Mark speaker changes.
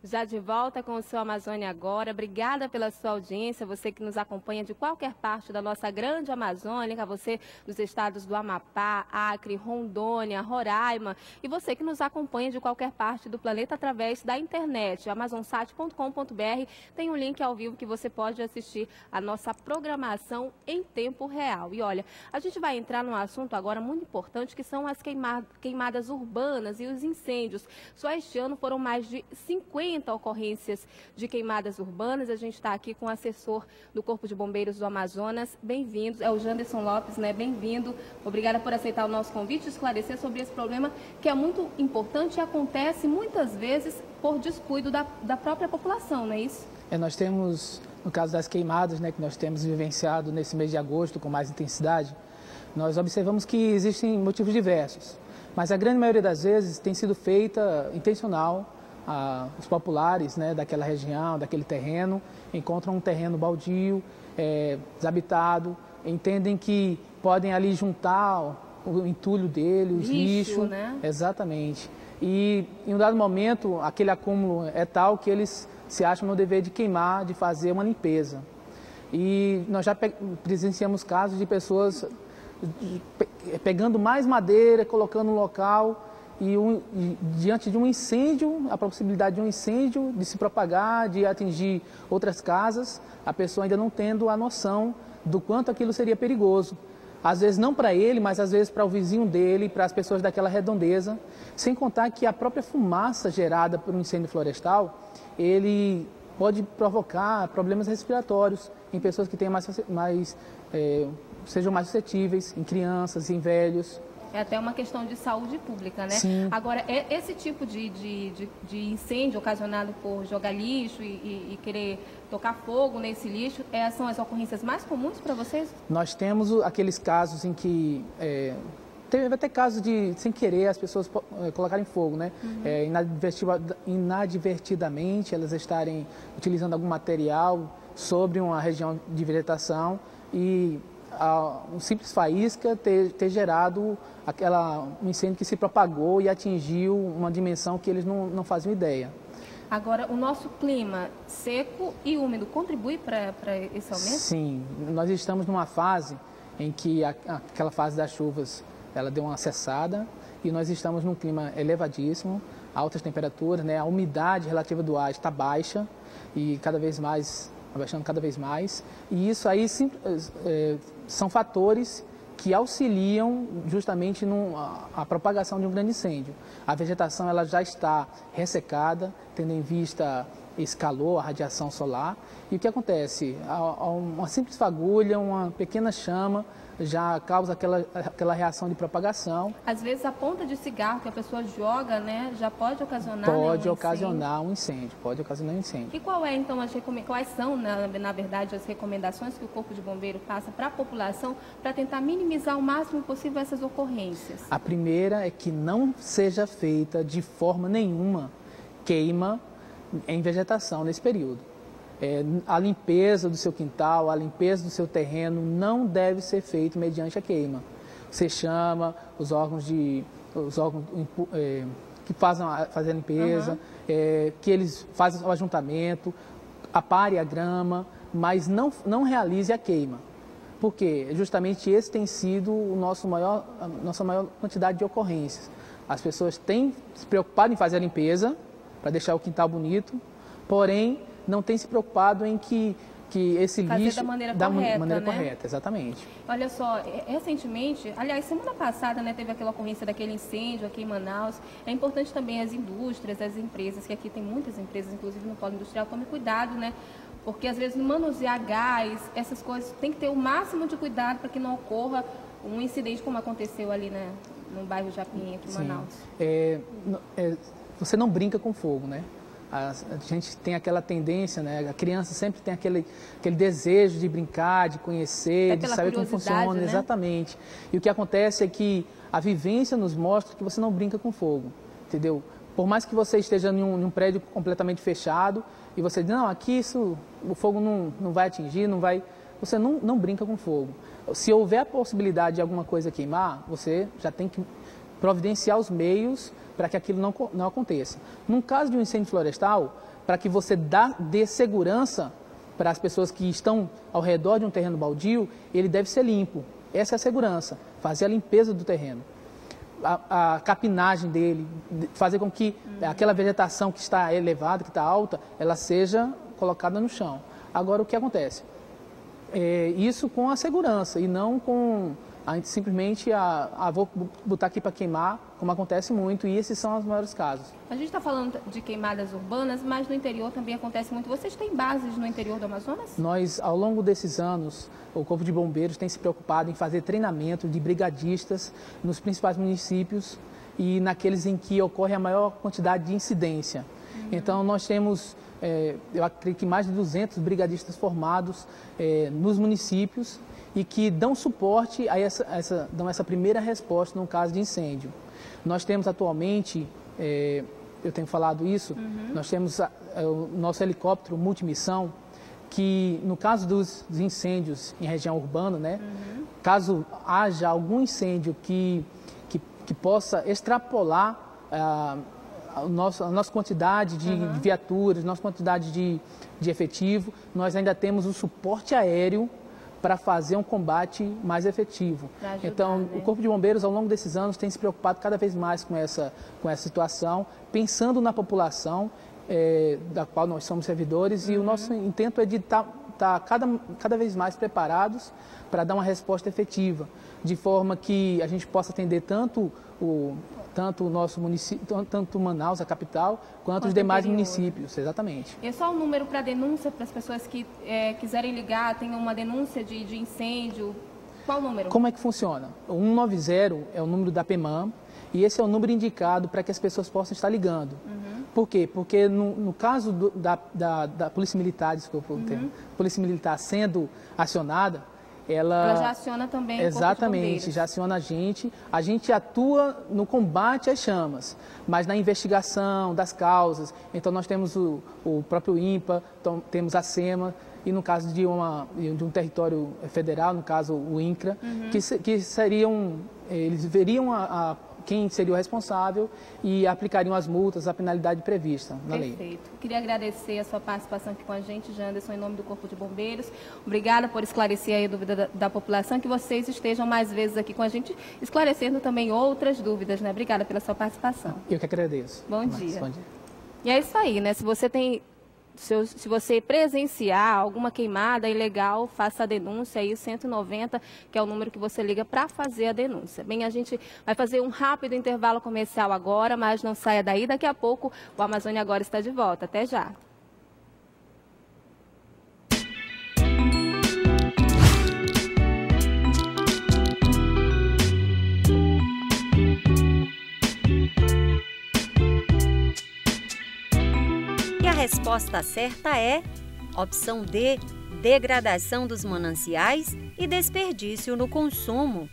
Speaker 1: Já de volta com o seu Amazônia Agora. Obrigada pela sua audiência, você que nos acompanha de qualquer parte da nossa grande Amazônia, você dos estados do Amapá, Acre, Rondônia, Roraima, e você que nos acompanha de qualquer parte do planeta através da internet, amazonsat.com.br, tem um link ao vivo que você pode assistir a nossa programação em tempo real. E olha, a gente vai entrar num assunto agora muito importante, que são as queimadas urbanas e os incêndios. Só este ano foram mais de 50 ocorrências de queimadas urbanas. A gente está aqui com o assessor do Corpo de Bombeiros do Amazonas. Bem-vindo, é o Janderson Lopes, né? Bem-vindo. Obrigada por aceitar o nosso convite e esclarecer sobre esse problema que é muito importante e acontece muitas vezes por descuido da própria população, não é isso?
Speaker 2: Nós temos, no caso das queimadas, né, que nós temos vivenciado nesse mês de agosto com mais intensidade, nós observamos que existem motivos diversos, mas a grande maioria das vezes tem sido feita intencional. Os populares, né, daquela região, daquele terreno, encontram um terreno baldio, desabitado, entendem que podem ali juntar o entulho dele, os lixos,
Speaker 1: né?
Speaker 2: Exatamente. E em um dado momento, aquele acúmulo é tal que eles se acham no dever de queimar, de fazer uma limpeza. E nós já presenciamos casos de pessoas pegando mais madeira, colocando no local. E diante de um incêndio, a possibilidade de um incêndio, de se propagar, de atingir outras casas, a pessoa ainda não tendo a noção do quanto aquilo seria perigoso. Às vezes não para ele, mas às vezes para o vizinho dele, para as pessoas daquela redondeza. Sem contar que a própria fumaça gerada por um incêndio florestal, ele pode provocar problemas respiratórios em pessoas que tenham sejam mais suscetíveis, em crianças, em velhos.
Speaker 1: É até uma questão de saúde pública, né?
Speaker 2: Sim.
Speaker 1: Agora, esse tipo de incêndio ocasionado por jogar lixo e querer tocar fogo nesse lixo, são as ocorrências mais comuns para vocês?
Speaker 2: Nós temos aqueles casos em que... teve até casos de, sem querer, as pessoas colocarem fogo, né? Inadvertidamente, elas estarem utilizando algum material sobre uma região de vegetação e... um simples faísca ter gerado um incêndio que se propagou e atingiu uma dimensão que eles não faziam ideia.
Speaker 1: Agora, o nosso clima seco e úmido contribui para esse aumento?
Speaker 2: Sim, nós estamos numa fase em que aquela fase das chuvas ela deu uma cessada e nós estamos num clima elevadíssimo, altas temperaturas, né? A umidade relativa do ar está baixa e abaixando cada vez mais, e isso aí são fatores que auxiliam justamente a propagação de um grande incêndio. A vegetação ela já está ressecada, tendo em vista esse calor, a radiação solar, e o que acontece? Uma simples fagulha, uma pequena chama, já causa aquela reação de propagação.
Speaker 1: Às vezes a ponta de cigarro que a pessoa joga, né, já pode ocasionar
Speaker 2: um incêndio. Pode ocasionar um incêndio.
Speaker 1: E quais são, na verdade, as recomendações que o Corpo de Bombeiro passa para a população para tentar minimizar o máximo possível essas ocorrências?
Speaker 2: A primeira é que não seja feita de forma nenhuma queima em vegetação nesse período. A limpeza do seu quintal, a limpeza do seu terreno não deve ser feita mediante a queima. Você chama os órgãos que fazem a limpeza, que eles fazem o ajuntamento, apare a grama, mas não realize a queima. Porque justamente esse tem sido a nossa maior quantidade de ocorrências. As pessoas têm se preocupado em fazer a limpeza para deixar o quintal bonito, porém não tem se preocupado em que esse lixo...
Speaker 1: da maneira correta,
Speaker 2: correta, exatamente.
Speaker 1: Olha só, recentemente, aliás, semana passada, né, teve aquela ocorrência daquele incêndio aqui em Manaus. É importante também as indústrias, as empresas, que aqui tem muitas empresas, inclusive no polo industrial, tomem cuidado, né? Porque às vezes no manusear gás, essas coisas, tem que ter o máximo de cuidado para que não ocorra um incidente como aconteceu ali, né, no bairro Japim, aqui em Manaus.
Speaker 2: Você não brinca com fogo, né? A gente tem aquela tendência, né? A criança sempre tem aquele desejo de brincar, de conhecer, de saber como funciona, né? Exatamente. E o que acontece é que a vivência nos mostra que você não brinca com fogo, entendeu? Por mais que você esteja em um prédio completamente fechado e você diz, não, aqui o fogo não vai atingir, não vai você não brinca com fogo. Se houver a possibilidade de alguma coisa queimar, você já tem que providenciar os meios para que aquilo não aconteça. Num caso de um incêndio florestal, para que você dê segurança para as pessoas que estão ao redor de um terreno baldio, ele deve ser limpo. Essa é a segurança, fazer a limpeza do terreno. A capinagem dele, fazer com que aquela vegetação que está elevada, que está alta, ela seja colocada no chão. Agora, o que acontece? Isso com a segurança e não com simplesmente vou botar aqui para queimar, como acontece muito, e esses são os maiores casos.
Speaker 1: A gente está falando de queimadas urbanas, mas no interior também acontece muito. Vocês têm bases no interior do Amazonas?
Speaker 2: Nós, ao longo desses anos, o Corpo de Bombeiros tem se preocupado em fazer treinamento de brigadistas nos principais municípios e naqueles em que ocorre a maior quantidade de incidência. Então, nós temos, eu acredito que mais de 200 brigadistas formados nos municípios e que dão suporte a dão essa primeira resposta no caso de incêndio. Nós temos atualmente, eu tenho falado isso, nós temos o nosso helicóptero multimissão, que no caso dos incêndios em região urbana, né, caso haja algum incêndio que possa extrapolar a nossa quantidade de viaturas, nossa quantidade de efetivo, nós ainda temos o suporte aéreo para fazer um combate mais efetivo.
Speaker 1: Ajudar,
Speaker 2: então,
Speaker 1: né?
Speaker 2: O Corpo de Bombeiros, ao longo desses anos, tem se preocupado cada vez mais com essa situação, pensando na população da qual nós somos servidores, e o nosso intento é de estar cada vez mais preparados para dar uma resposta efetiva, de forma que a gente possa atender tanto o nosso município, tanto Manaus, a capital, quanto os demais municípios, exatamente.
Speaker 1: E é só um número para denúncia para as pessoas que quiserem ligar, tenham uma denúncia de incêndio, qual o número? Como
Speaker 2: é que funciona? O 190 é o número da PEMAM e esse é o número indicado para que as pessoas possam estar ligando. Por quê? Porque no caso da Polícia Militar, desculpa o termo, Polícia Militar sendo acionada, ela
Speaker 1: já aciona também
Speaker 2: exatamente, já aciona a gente atua no combate às chamas, mas na investigação das causas. Então nós temos o próprio INPA, então, temos a SEMA, e no caso de um território federal, no caso o INCRA, que seriam, eles veriam quem seria o responsável e aplicariam as multas, a penalidade prevista na lei.
Speaker 1: Perfeito. Queria agradecer a sua participação aqui com a gente, Janderson, em nome do Corpo de Bombeiros. Obrigada por esclarecer aí a dúvida da população, que vocês estejam mais vezes aqui com a gente, esclarecendo também outras dúvidas, né? Obrigada pela sua participação.
Speaker 2: Eu que agradeço.
Speaker 1: Bom dia.
Speaker 2: Bom dia.
Speaker 1: E é isso aí, né? Se você presenciar alguma queimada ilegal, faça a denúncia aí, 190, que é o número que você liga para fazer a denúncia. Bem, a gente vai fazer um rápido intervalo comercial agora, mas não saia daí, daqui a pouco o Amazônia Agora está de volta. Até já.
Speaker 3: A resposta certa é opção D, degradação dos mananciais e desperdício no consumo.